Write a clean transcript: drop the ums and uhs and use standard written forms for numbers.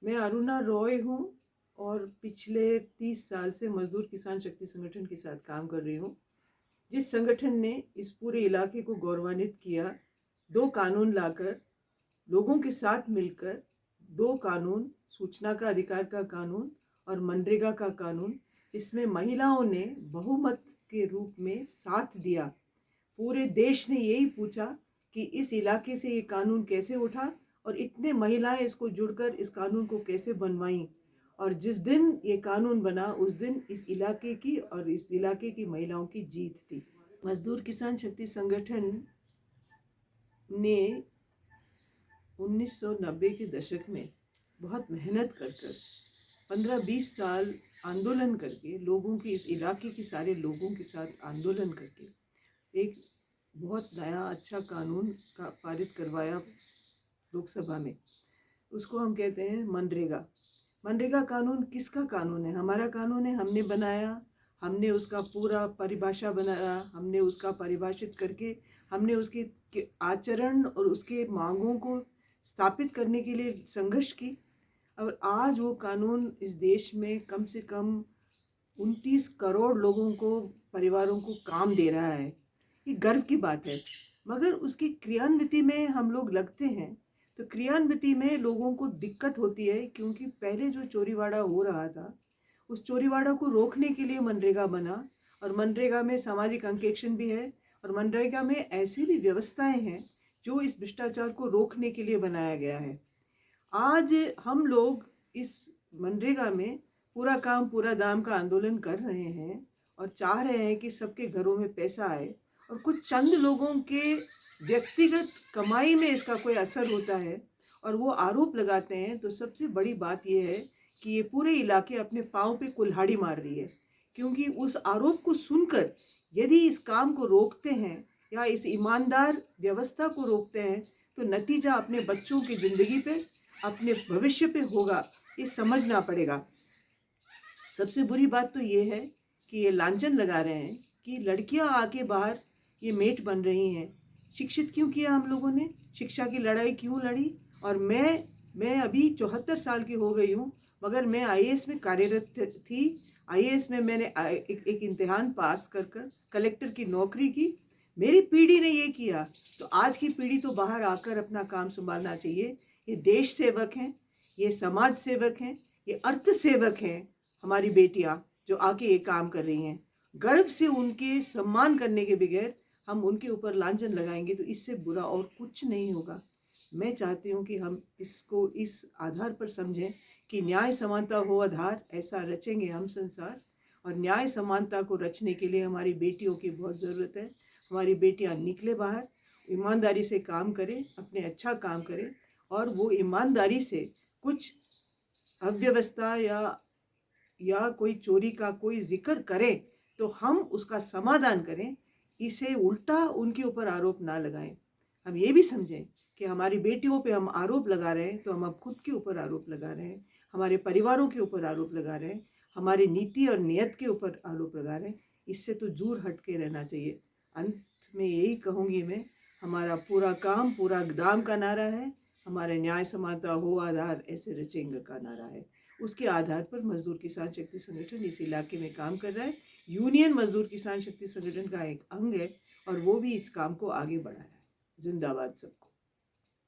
मैं अरुणा रॉय हूँ और पिछले 30 साल से मजदूर किसान शक्ति संगठन के साथ काम कर रही हूँ, जिस संगठन ने इस पूरे इलाके को गौरवान्वित किया। 2 कानून लाकर, लोगों के साथ मिलकर 2 कानून, सूचना का अधिकार का कानून और मनरेगा का कानून, इसमें महिलाओं ने बहुमत के रूप में साथ दिया। पूरे देश ने यही पूछा कि इस इलाके से ये कानून कैसे उठा और इतने महिलाएं इसको जुड़कर इस कानून को कैसे बनवाईं। और जिस दिन ये कानून बना उस दिन इस इलाके की और इस इलाके की महिलाओं की जीत थी। मजदूर किसान शक्ति संगठन ने 1990 के दशक में बहुत मेहनत कर 15-20 साल आंदोलन करके, लोगों की, इस इलाके के सारे लोगों के साथ आंदोलन करके एक बहुत नया अच्छा कानून का पारित करवाया लोकसभा में। उसको हम कहते हैं मनरेगा। मनरेगा कानून किसका कानून है? हमारा कानून है, हमने बनाया, हमने उसका पूरा परिभाषा बनाया, हमने उसका परिभाषित करके हमने उसके आचरण और उसके मांगों को स्थापित करने के लिए संघर्ष की। और आज वो कानून इस देश में कम से कम 29 करोड़ लोगों को, परिवारों को काम दे रहा है। ये गर्व की बात है। मगर उसकी क्रियान्विति में हम लोग लगते हैं तो क्रियान्विति में लोगों को दिक्कत होती है, क्योंकि पहले जो चोरीवाड़ा हो रहा था उस चोरीवाड़ा को रोकने के लिए मनरेगा बना। और मनरेगा में सामाजिक अंकेक्षण भी है और मनरेगा में ऐसी भी व्यवस्थाएं हैं जो इस भ्रष्टाचार को रोकने के लिए बनाया गया है। आज हम लोग इस मनरेगा में पूरा काम पूरा दाम का आंदोलन कर रहे हैं और चाह रहे हैं कि सबके घरों में पैसा आए और कुछ चंद लोगों के व्यक्तिगत कमाई में इसका कोई असर होता है और वो आरोप लगाते हैं। तो सबसे बड़ी बात यह है कि ये पूरे इलाके अपने पाँव पे कुल्हाड़ी मार रही है, क्योंकि उस आरोप को सुनकर यदि इस काम को रोकते हैं या इस ईमानदार व्यवस्था को रोकते हैं तो नतीजा अपने बच्चों की ज़िंदगी पे, अपने भविष्य पे होगा। ये समझना पड़ेगा। सबसे बुरी बात तो ये है कि ये लांछन लगा रहे हैं कि लड़कियां आके बाहर ये मेट बन रही हैं। शिक्षित क्यों किया हम लोगों ने? शिक्षा की लड़ाई क्यों लड़ी? और मैं अभी 74 साल की हो गई हूँ, मगर मैं आईएएस में कार्यरत थी। आईएएस में मैंने एक इम्तिहान पास कर कलेक्टर की नौकरी की। मेरी पीढ़ी ने ये किया, तो आज की पीढ़ी तो बाहर आकर अपना काम संभालना चाहिए। ये देश सेवक हैं, ये समाज सेवक हैं, ये अर्थ सेवक हैं। हमारी बेटियां जो आके ये काम कर रही हैं, गर्व से उनके सम्मान करने के बगैर हम उनके ऊपर लांछन लगाएंगे तो इससे बुरा और कुछ नहीं होगा। मैं चाहती हूँ कि हम इसको इस आधार पर समझें कि न्याय समानता हो आधार, ऐसा रचेंगे हम संसार। और न्याय समानता को रचने के लिए हमारी बेटियों की बहुत ज़रूरत है। हमारी बेटियां निकले बाहर, ईमानदारी से काम करें, अपने अच्छा काम करें और वो ईमानदारी से कुछ अव्यवस्था या कोई चोरी का कोई जिक्र करे तो हम उसका समाधान करें, इसे उल्टा उनके ऊपर आरोप ना लगाएं। हम ये भी समझें कि हमारी बेटियों पे हम आरोप लगा रहे हैं तो हम अब खुद के ऊपर आरोप लगा रहे हैं, हमारे परिवारों के ऊपर आरोप लगा रहे हैं, हमारी नीति और नियत के ऊपर आरोप लगा रहे हैं। इससे तो दूर हट के रहना चाहिए। अंत में यही कहूँगी मैं, हमारा पूरा काम पूरा दाम का नारा है, हमारे न्याय समानता हो आधार ऐसे रचेंगे का नारा है। उसके आधार पर मजदूर किसान शक्ति संगठन इस इलाके में काम कर रहा है। यूनियन मजदूर किसान शक्ति संगठन का एक अंग है और वो भी इस काम को आगे बढ़ा रहा है। जिंदाबाद सबको।